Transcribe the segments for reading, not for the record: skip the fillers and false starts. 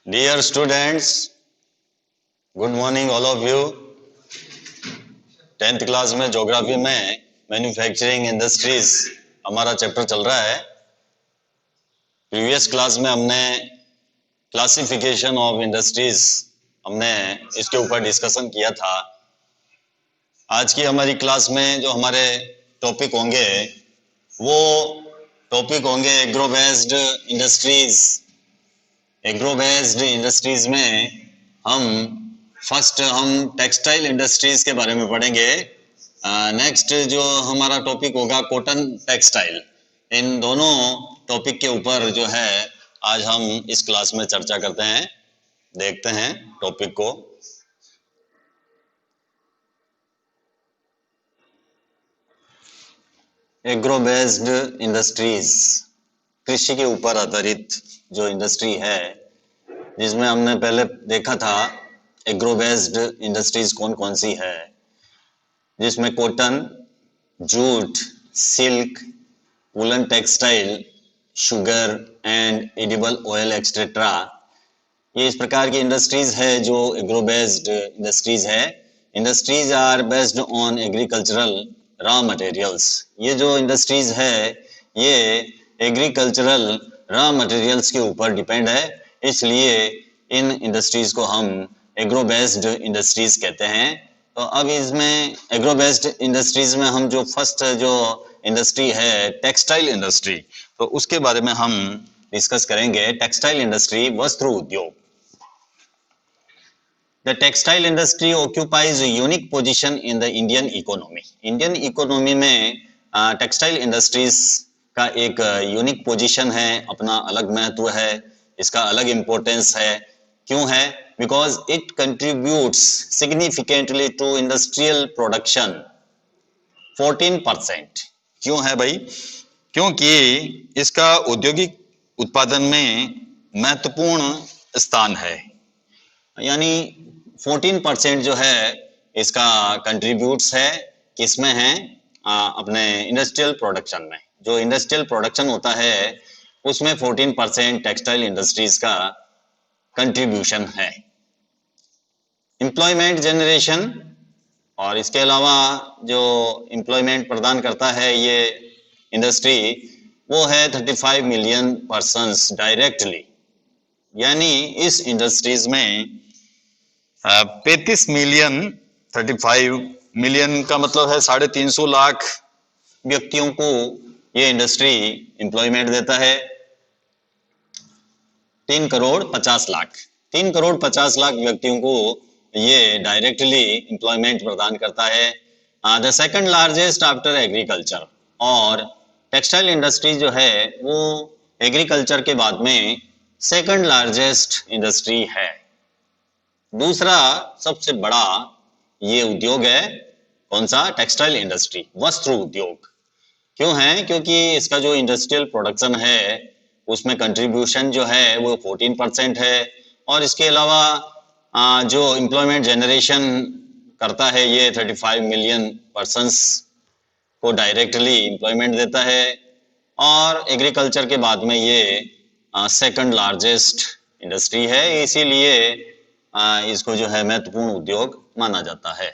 Dear students, good morning all of you. 10th class में geography में manufacturing industries हमारा chapter चल रहा है। प्रीवियस क्लास में हमने क्लासिफिकेशन ऑफ इंडस्ट्रीज हमने इसके ऊपर डिस्कशन किया था। आज की हमारी क्लास में जो हमारे टॉपिक होंगे वो टॉपिक होंगे agro based industries. Agro based industries में हम टेक्सटाइल इंडस्ट्रीज के बारे में पढ़ेंगे। नेक्स्ट जो हमारा टॉपिक होगा कॉटन टेक्सटाइल। इन दोनों टॉपिक के ऊपर जो है आज हम इस क्लास में चर्चा करते हैं। देखते हैं टॉपिक को। एग्रो बेस्ड इंडस्ट्रीज कृषि के ऊपर आधारित जो इंडस्ट्री है, जिसमें हमने पहले देखा था एग्रो बेस्ड इंडस्ट्रीज कौन कौन सी है, जिसमें cotton, jute, silk, woollen textile, sugar and edible oil etcetera. ये इस प्रकार की इंडस्ट्रीज है जो एग्रो बेस्ड इंडस्ट्रीज है। Industries are based on agricultural raw materials. ये जो इंडस्ट्रीज है ये एग्रीकल्चरल रॉ मटेरियल्स के ऊपर डिपेंड है, इसलिए इन इंडस्ट्रीज को हम एग्रो बेस्ड इंडस्ट्रीज कहते हैं। तो अब इसमें एग्रो बेस्ड इंडस्ट्रीज में हम जो फर्स्ट जो इंडस्ट्री है टेक्सटाइल इंडस्ट्री, तो उसके बारे में हम डिस्कस करेंगे। टेक्सटाइल इंडस्ट्री, वस्त्र उद्योग। The textile industry occupies a unique position in the Indian economy. Indian economy में टेक्सटाइल इंडस्ट्रीज का एक यूनिक पोजीशन है, अपना अलग महत्व है, इसका अलग इम्पोर्टेंस है। क्यों है? Because it contributes significantly to industrial production 14%। क्यों है भाई? क्योंकि इसका औद्योगिक उत्पादन में महत्वपूर्ण स्थान है। यानी 14% जो है इसका कंट्रीब्यूट्स है, किसमें है? अपने इंडस्ट्रियल प्रोडक्शन में। जो इंडस्ट्रियल प्रोडक्शन होता है उसमें 14% टेक्सटाइल इंडस्ट्रीज का कंट्रीब्यूशन है। एम्प्लॉयमेंट जनरेशन, और इसके अलावा जो एम्प्लॉयमेंट प्रदान करता है ये इंडस्ट्री, वो है 35 मिलियन पर्सन्स डायरेक्टली। यानी इस इंडस्ट्रीज में 35 मिलियन, 35 मिलियन का मतलब है 350 लाख व्यक्तियों को ये इंडस्ट्री एम्प्लॉयमेंट देता है। 3 करोड़ 50 लाख, 3 करोड़ 50 लाख व्यक्तियों को ये डायरेक्टली एम्प्लॉयमेंट प्रदान करता है। The second largest after agriculture. और टेक्सटाइल इंडस्ट्री जो है वो एग्रीकल्चर के बाद में सेकंड लार्जेस्ट इंडस्ट्री है। दूसरा सबसे बड़ा ये उद्योग है, कौन सा? टेक्सटाइल इंडस्ट्री, वस्त्र उद्योग। क्यों है? क्योंकि इसका जो इंडस्ट्रियल प्रोडक्शन है उसमें कंट्रीब्यूशन जो है वो 14% है, और इसके अलावा जो एम्प्लॉयमेंट जनरेशन करता है ये 35 मिलियन पर्सन्स को डायरेक्टली एम्प्लॉयमेंट देता है, और एग्रीकल्चर के बाद में ये सेकंड लार्जेस्ट इंडस्ट्री है, इसीलिए इसको जो है महत्वपूर्ण उद्योग माना जाता है।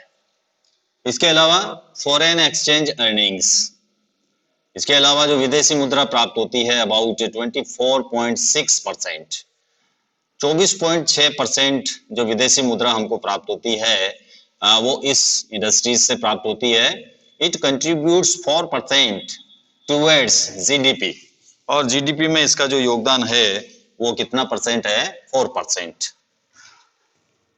इसके अलावा फॉरेन एक्सचेंज अर्निंग्स, इसके अलावा जो विदेशी मुद्रा प्राप्त होती है अबाउट 24.6%, 24.6% जो विदेशी मुद्रा हमको प्राप्त होती है वो इस इंडस्ट्रीज से प्राप्त होती है। इट कंट्रीब्यूट्स 4% टुवर्ड्स जीडीपी, और जीडीपी में इसका जो योगदान है वो कितना परसेंट है? 4%।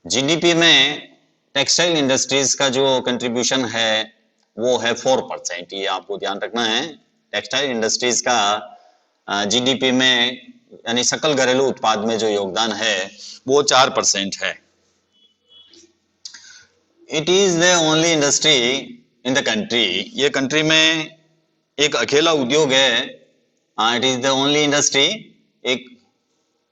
जीडीपी में टेक्सटाइल इंडस्ट्रीज का जो कंट्रीब्यूशन है वो है 4%। ये आपको ध्यान रखना है। टेक्सटाइल इंडस्ट्रीज का जीडीपी में यानी सकल घरेलू उत्पाद में जो योगदान है वो 4% है। It is the only industry in the country, ये कंट्री में एक अकेला उद्योग है। It is the only industry, एक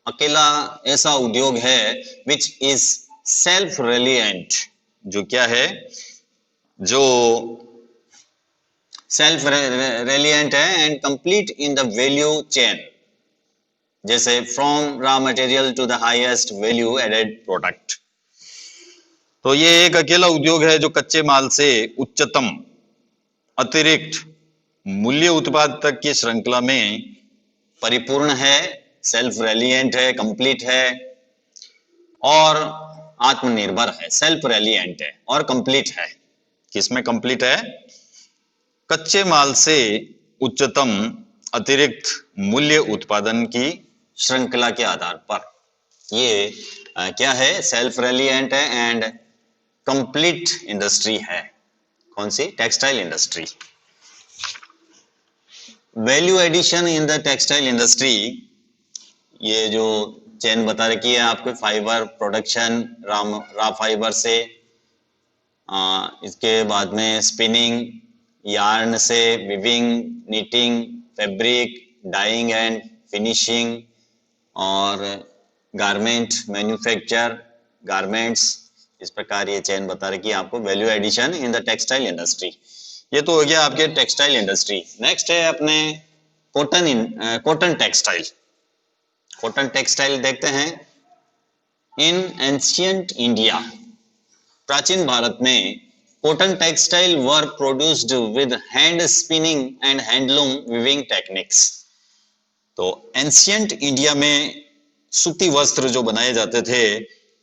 अकेला ऐसा उद्योग है विच इज सेल्फ रिलायंट, जो क्या है? जो सेल्फ रिलायंट है and complete in the value chain. जैसे from raw material to the highest value added product. तो ये एक अकेला उद्योग है जो कच्चे माल से उच्चतम अतिरिक्त मूल्य उत्पाद तक की श्रृंखला में परिपूर्ण है, सेल्फ रेलिएंट है, कंप्लीट है और आत्मनिर्भर है। सेल्फ रेलिएंट है और कंप्लीट है। किसमें कंप्लीट है? कच्चे माल से उच्चतम अतिरिक्त मूल्य उत्पादन की श्रृंखला के आधार पर ये क्या है? सेल्फ रेलिएंट है एंड कंप्लीट इंडस्ट्री है। कौन सी? Textile industry. Value addition in the textile industry, ये जो चेन बता रखी है आपको, फाइबर प्रोडक्शन, रॉ फाइबर से, इसके बाद में स्पिनिंग, यार्न से weaving, knitting, fabric, dyeing and finishing और गारमेंट मैन्युफैक्चर, गारमेंट्स। इस प्रकार ये चेन बता रखी है आपको, value addition in the textile industry. ये तो हो गया आपके टेक्सटाइल इंडस्ट्री। नेक्स्ट है अपने कॉटन टेक्सटाइल। कॉटन टेक्सटाइल देखते हैं। इन एंशियंट इंडिया, प्राचीन भारत में cotton textile were produced with hand spinning and handloom weaving techniques. तो एंशियंट इंडिया में सूती वस्त्र जो बनाए जाते थे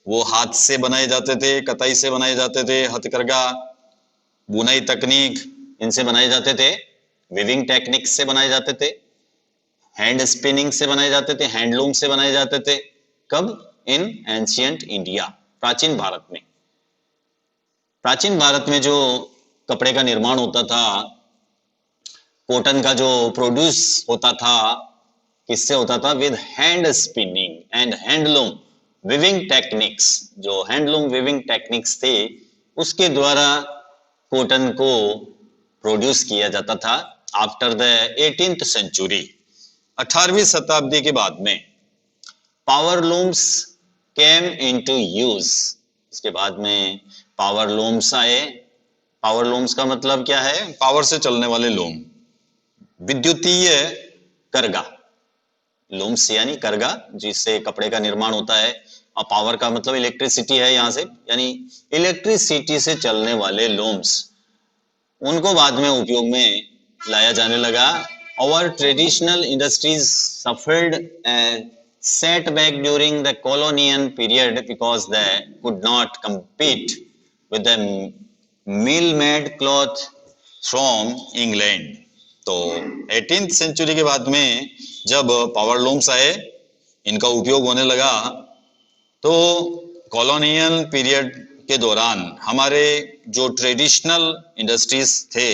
वो हाथ से बनाए जाते थे, कताई से बनाए जाते थे, हथकरघा, बुनाई तकनीक, इनसे बनाए जाते थे। वीविंग टेक्निक्स से बनाए जाते थे, हैंड स्पिनिंग से बनाए जाते थे, हैंडलूम से बनाए जाते थे। कब? इन एंशियंट इंडिया, प्राचीन भारत में। प्राचीन भारत में जो कपड़े का निर्माण होता था, कॉटन का जो प्रोड्यूस होता था, किससे होता था? With hand spinning and handloom weaving techniques. जो हैंडलूम वीविंग टेक्निक्स थे उसके द्वारा कॉटन को प्रोड्यूस किया जाता था। आफ्टर द 18th सेंचुरी, 18वीं शताब्दी के बाद में power looms came into use. इसके बाद में पावर लूम्स आए। पावर लूम्स का मतलब क्या है? पावर से चलने वाले लूम, विद्युतीय करगा। लूम्स यानी करगा जिससे कपड़े का निर्माण होता है, और पावर का मतलब इलेक्ट्रिसिटी है यहाँ से, यानी इलेक्ट्रिसिटी से चलने वाले लूम्स, उनको बाद में उपयोग में लाया जाने लगा। Our traditional industries suffered a setback during the colonial period because they could not compete with the mill-made cloth from England. तो 18th सेंचुरी के बाद में जब पावर लूम्स आए, इनका उपयोग होने लगा, तो कॉलोनियल पीरियड के दौरान हमारे जो ट्रेडिशनल इंडस्ट्रीज थे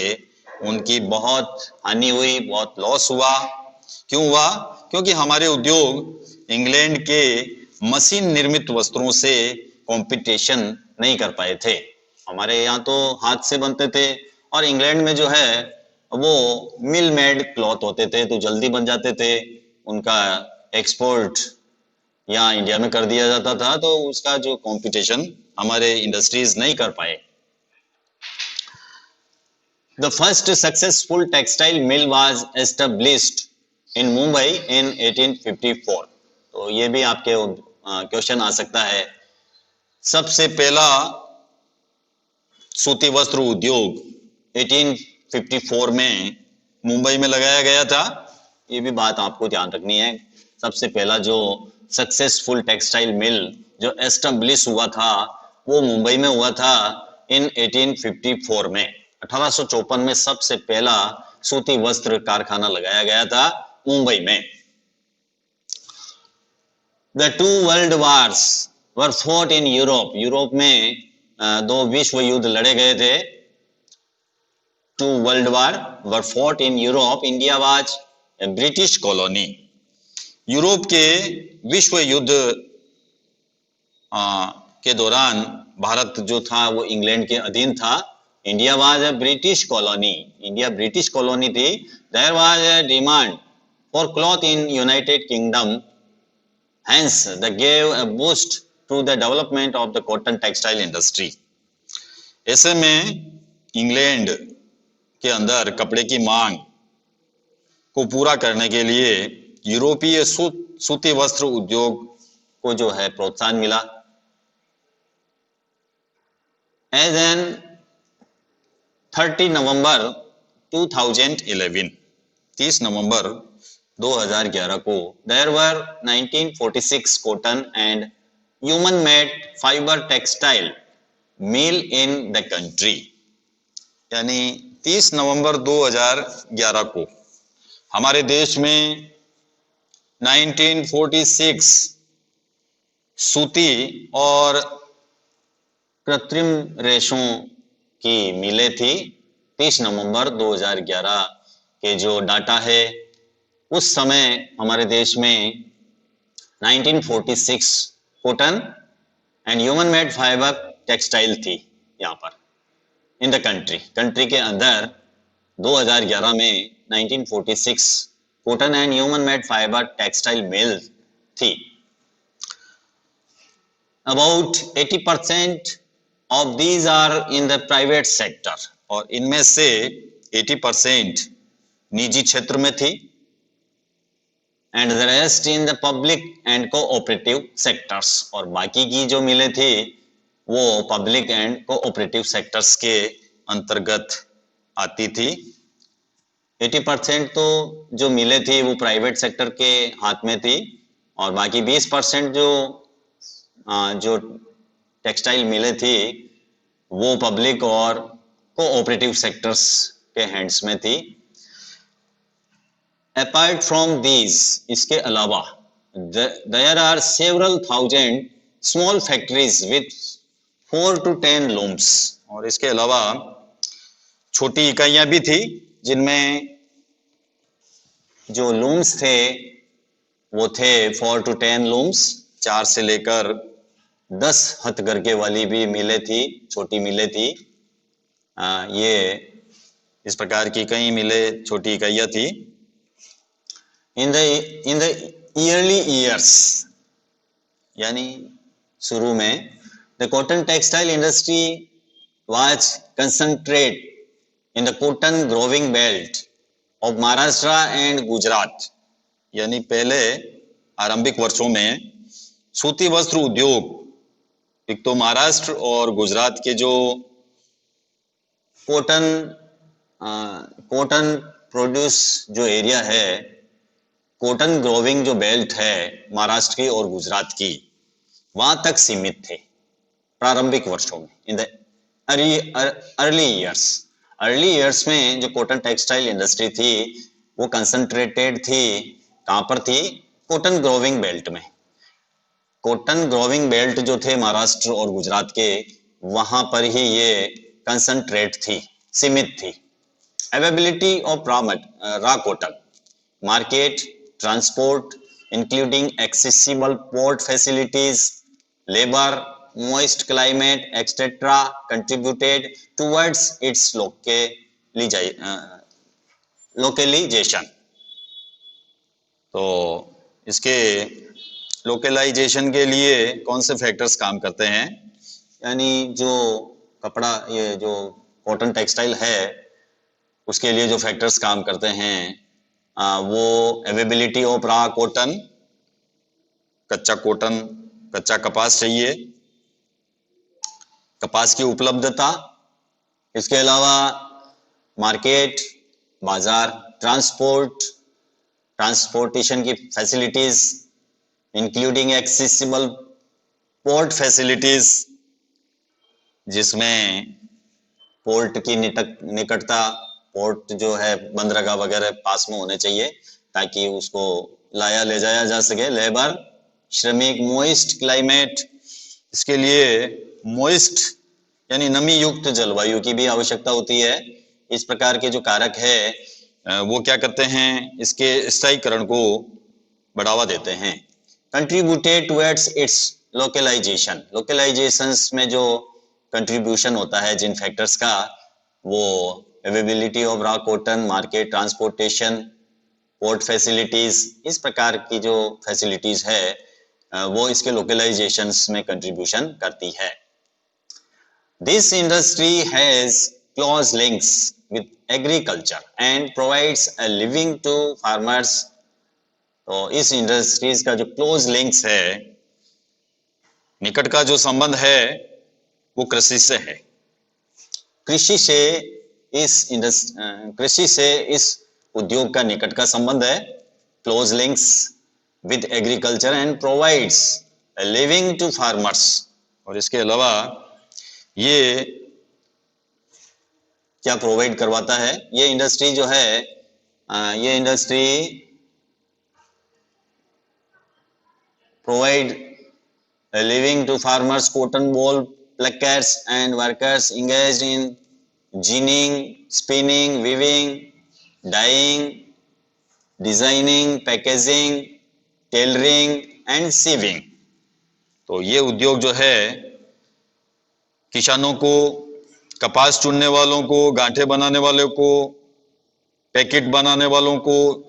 उनकी बहुत हानि हुई, बहुत लॉस हुआ। क्यों हुआ? क्योंकि हमारे उद्योग इंग्लैंड के मशीन निर्मित वस्त्रों से कंपटीशन नहीं कर पाए थे। हमारे यहाँ तो हाथ से बनते थे और इंग्लैंड में जो है वो मिल मेड क्लॉथ होते थे, तो जल्दी बन जाते थे। उनका एक्सपोर्ट यहाँ इंडिया में कर दिया जाता था, तो उसका जो कंपटीशन हमारे इंडस्ट्रीज नहीं कर पाए। The first successful textile mill was established in Mumbai in 1854. तो ये भी आपके क्वेश्चन आ सकता है। सबसे पहला सूती वस्त्र उद्योग 1854 में मुंबई में लगाया गया था। ये भी बात आपको ध्यान रखनी है। सबसे पहला जो सक्सेसफुल टेक्सटाइल मिल जो एस्टेब्लिश हुआ था वो मुंबई में हुआ था इन 1854 में। 1854 में सबसे पहला सूती वस्त्र कारखाना लगाया गया था मुंबई में। The two world wars were fought in Europe. Europe में दो विश्व युद्ध लड़े गए थे। Two world war were fought in Europe. India was a British colony. Europe के विश्व युद्ध के दौरान भारत जो था वो इंग्लैंड के अधीन था। India was a British colony, India British colony थी। There was a demand for cloth in United Kingdom, hence they gave a boost to the development of the cotton textile industry. ऐसे में England के अंदर कपड़े की मांग को पूरा करने के लिए यूरोपीय सूती वस्त्र उद्योग को जो है प्रोत्साहन मिला। एज एन 30 नवंबर 2011, 30 नवंबर 2011 को there were 1946 cotton and human made fibre textile mill in the country. यानी 30 नवंबर 2011 को हमारे देश में 1946 सूती और कृत्रिम रेशों की मिलें थी। 30 नवंबर 2011 के जो डाटा है उस समय हमारे देश में 1946 cotton and human made fibre textile थी यहाँ पर इन द कंट्री के अंदर 2011 में 1946 cotton and human made fibre textile mill थी। About 80% of these are in the private sector, और इनमें से 80% निजी क्षेत्र में थी, and the rest in the public and cooperative sectors, और बाकी की जो मिलें थी वो पब्लिक एंड कोऑपरेटिव सेक्टर्स के अंतर्गत आती थी। 80% तो जो मिले थी वो प्राइवेट सेक्टर के हाथ में थी, और बाकी 20% जो टेक्सटाइल मिले थी वो पब्लिक और कोऑपरेटिव सेक्टर्स के हैंड्स में थी। अपार्ट फ्रॉम दीज, इसके अलावा there are several thousand small factories with 4 to 10 looms, और इसके अलावा छोटी इकाइयां भी थी जिनमें जो लूम्स थे वो थे 4 to 10 लूम्स, 4 से लेकर 10 हथकरघे वाली भी मिलें थी, छोटी मिलें थी। ये इस प्रकार की कई मिलें, छोटी इकाइयां थी। इन द ईयरली ईयर्स, यानी शुरू में, the cotton textile industry was concentrate in the cotton growing belt of Maharashtra and Gujarat. यानी पहले आरंभिक वर्षों में सूती वस्त्र उद्योग एक तो महाराष्ट्र और गुजरात के जो कॉटन प्रोड्यूस जो एरिया है, कॉटन ग्रोविंग जो बेल्ट है महाराष्ट्र की और गुजरात की, वहां तक सीमित थे प्रारंभिक वर्षों में। इन द अर्ली ईयर्स में जो कॉटन टेक्सटाइल इंडस्ट्री थी वो कंसंट्रेटेड थी, कहां पर थी? कॉटन ग्रोविंग बेल्ट में। कॉटन ग्रोविंग बेल्ट जो थे महाराष्ट्र और गुजरात के, वहां पर ही ये कंसंट्रेट थी, सीमित थी। Availability of raw cotton market, transport including accessible port facilities, labour, moist climate etc. contributed towards its localization। तो इसके लोकलाइजेशन के लिए कौन से फैक्टर्स काम करते हैं? यानी जो कपड़ा, ये जो कॉटन टेक्सटाइल है उसके लिए जो फैक्टर्स काम करते हैं वो अवेलेबिलिटी ऑफ रॉ कॉटन, कच्चा कपास चाहिए, कपास की उपलब्धता, इसके अलावा मार्केट, बाजार, ट्रांसपोर्टेशन की facilities including accessible port facilities, जिसमें पोर्ट की निकटता, पोर्ट जो है बंदरगाह वगैरह पास में होने चाहिए ताकि उसको लाया ले जाया जा सके। लेबर, श्रमिक, मोइस्ट क्लाइमेट, इसके लिए मोइस्ट यानी नमी युक्त जलवायु की भी आवश्यकता होती है। इस प्रकार के जो कारक है वो क्या करते हैं? इसके स्थायीकरण को बढ़ावा देते हैं। कंट्रीब्यूटेड टुवर्ड्स इट्स लोकलाइजेशंस में जो कंट्रीब्यूशन होता है जिन फैक्टर्स का, वो availability of raw cotton, market, transportation, port facilities, इस प्रकार की जो फैसिलिटीज है वो इसके लोकलाइजेशंस में कंट्रीब्यूशन करती है। This industry has close links with agriculture and provides a living to farmers तो इस इंडस्ट्रीज का जो क्लोज लिंक्स है, निकट का जो संबंध है वो कृषि से है। कृषि से कृषि से इस उद्योग का निकट का संबंध है, close links with agriculture and provides a living to farmers. और इसके अलावा ये क्या प्रोवाइड करवाता है, ये इंडस्ट्री जो है, ये industry provide a living to farmers, cotton wool pluckers and workers engaged in ginning, spinning, weaving, dyeing, designing, packaging, tailoring and sieving। तो ये उद्योग जो है किसानों को, कपास चुनने वालों को, गांठे बनाने वालों को, पैकेट बनाने वालों को,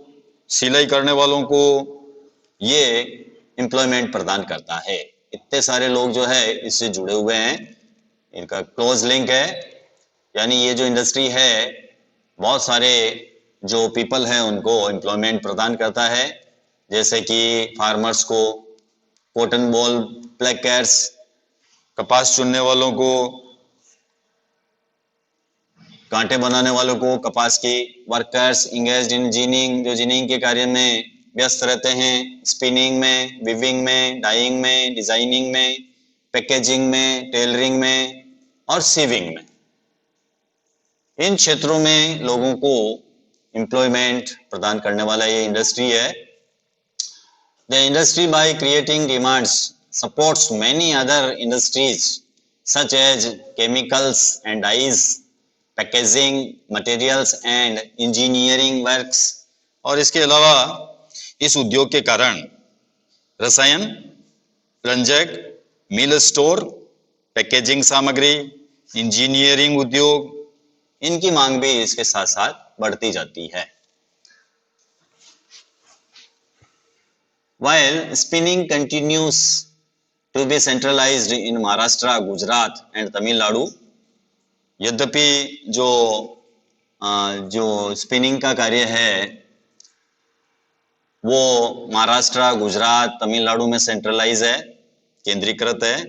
सिलाई करने वालों को ये एम्प्लॉयमेंट प्रदान करता है। इतने सारे लोग जो है इससे जुड़े हुए हैं, इनका क्लोज लिंक है। यानी ये जो इंडस्ट्री है बहुत सारे जो पीपल हैं उनको एम्प्लॉयमेंट प्रदान करता है, जैसे कि फार्मर्स को, कॉटन बॉल प्लकर्स, कपास चुनने वालों को, कांटे बनाने वालों को, कपास की वर्कर्स इंगेज्ड इन जिनिंग, जो जिनिंग के कार्य में व्यस्त रहते हैं, स्पिनिंग में, विविंग में, डाइंग में, डिजाइनिंग में, पैकेजिंग में, टेलरिंग में और सीविंग में। इन क्षेत्रों में लोगों को एम्प्लॉयमेंट प्रदान करने वाला ये इंडस्ट्री है। The industry by creating demands supports many other industries such as chemicals and dyes, packaging materials and engineering works. और इसके अलावा इस उद्योग के कारण रसायन, रंजक, मिल स्टोर, पैकेजिंग सामग्री, इंजीनियरिंग उद्योग, इनकी मांग भी इसके साथ साथ बढ़ती जाती है। While spinning continues to be centralized in Maharashtra, Gujarat and Tamil Nadu, यद्यपि जो स्पिनिंग का कार्य है वो महाराष्ट्र, गुजरात, तमिलनाडु में सेंट्रलाइज है, केंद्रीकृत है।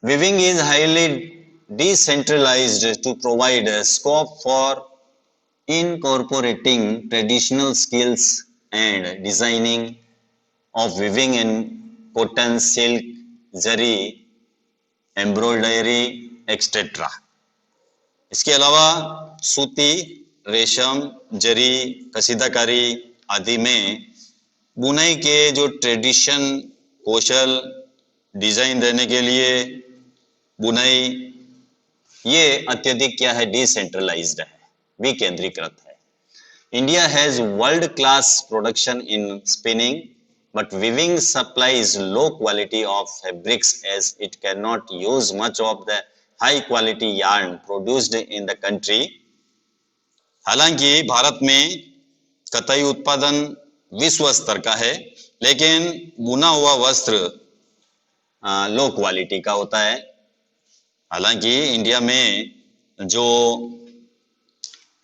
Weaving is highly decentralized to provide a scope for incorporating traditional skills and designing of weaving in cotton, silk, zari, embroidery, etc. इसके अलावा सूती, रेशम, जरी, कसीदाकारी आदि में बुनाई के जो ट्रेडिशन, कौशल, डिजाइन देने के लिए बुनाई, ये अत्यधिक क्या है, डिसेंट्रलाइज्ड है, विकेंद्रीकृत है। India has world class production in spinning, but weaving supplies low quality of fabrics as it cannot use much of the high quality yarn produced in the country। हालांकि भारत में कताई उत्पादन विश्व स्तर का है, लेकिन बुना हुआ वस्त्र लो क्वालिटी का होता है। हालांकि इंडिया में जो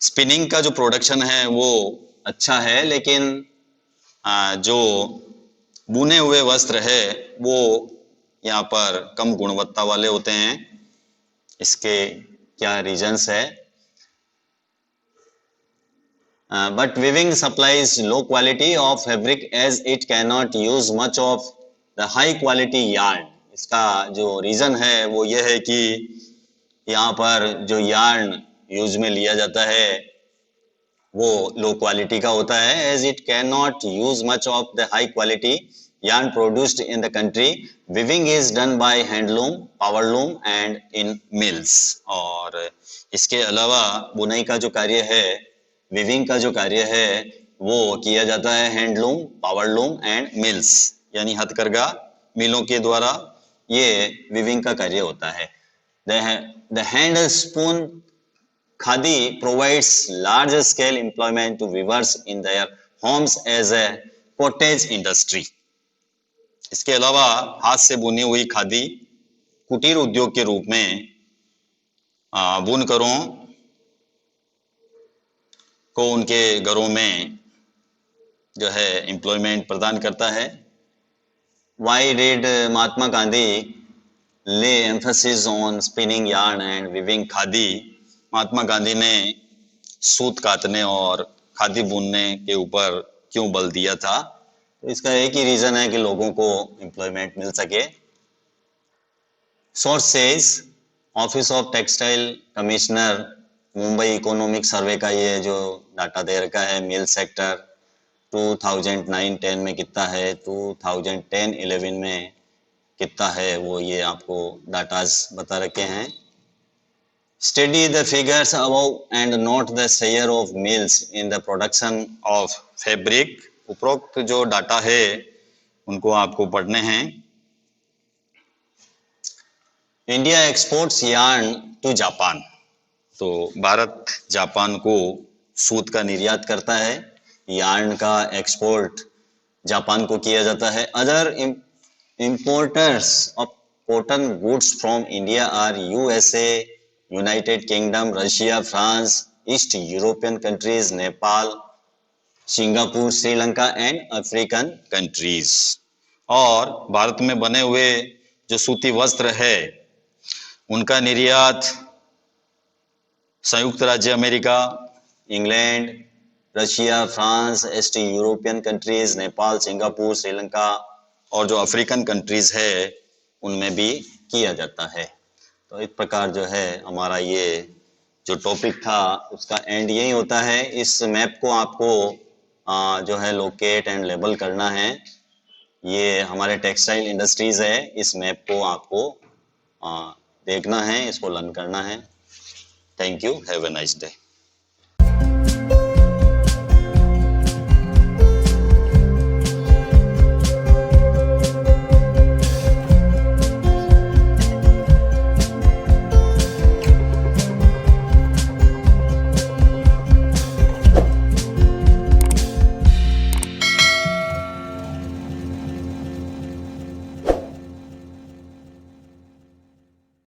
स्पिनिंग का जो प्रोडक्शन है वो अच्छा है, लेकिन जो बुने हुए वस्त्र है वो यहाँ पर कम गुणवत्ता वाले होते हैं। इसके क्या रीजंस है? But weaving supplies low quality of fabric as it cannot use much of the high quality yarn। इसका जो रीजन है वो ये है कि यहाँ पर जो यार्न यूज में लिया जाता है वो लो क्वालिटी का होता है, as it can not use much of the high quality yarn produced in the country। weaving is done by handloom, powerloom and in mills। और इसके अलावा बुनाई का जो कार्य है, weaving का जो कार्य है वो किया जाता है हैंडलूम, पावरलूम एंड मिल्स, यानी हथकरघा मिलों के द्वारा ये weaving का कार्य होता है। The hand spoon khadi provides large scale employment to weavers in their homes as a cottage industry। इसके अलावा हाथ से बुनी हुई खादी कुटीर उद्योग के रूप में बुनकरों को उनके घरों में जो है एम्प्लॉयमेंट प्रदान करता है। Why did Mahatma Gandhi lay emphasis on spinning yarn and weaving khadi? Mahatma Gandhi ने सूत कातने और खादी बुनने के ऊपर क्यों बल दिया था? तो इसका एक ही रीजन है कि लोगों को एम्प्लॉयमेंट मिल सके। Source says office of textile commissioner Mumbai economic survey का ये जो डाटा दे रखा है, मिल सेक्टर 2009-10 में कितना है, 2010-11 में कितना है, वो ये आपको डाटाज बता रखे हैं। Study the figures above and note the share of mills in the production of fabric. उपरोक्त जो डाटा है उनको आपको पढ़ने हैं। India exports yarn to Japan. तो भारत जापान को सूत का निर्यात करता है, यार्न का एक्सपोर्ट जापान को किया जाता है। Other importers of cotton goods from India are USA, United Kingdom, Russia, France, East European countries, Nepal, Singapore, Sri Lanka and African countries. और भारत में बने हुए जो सूती वस्त्र है उनका निर्यात संयुक्त राज्य America, England, Russia, France, east European countries, Nepal, Singapore, Sri Lanka और जो अफ्रीकन कंट्रीज है उनमें भी किया जाता है। तो इस प्रकार जो है हमारा ये जो टॉपिक था उसका एंड यही होता है। इस मैप को आपको जो है लोकेट एंड लेबल करना है। ये हमारे टेक्सटाइल इंडस्ट्रीज है, इस मैप को आपको देखना है, इसको लर्न करना है। Thank you, have a nice day.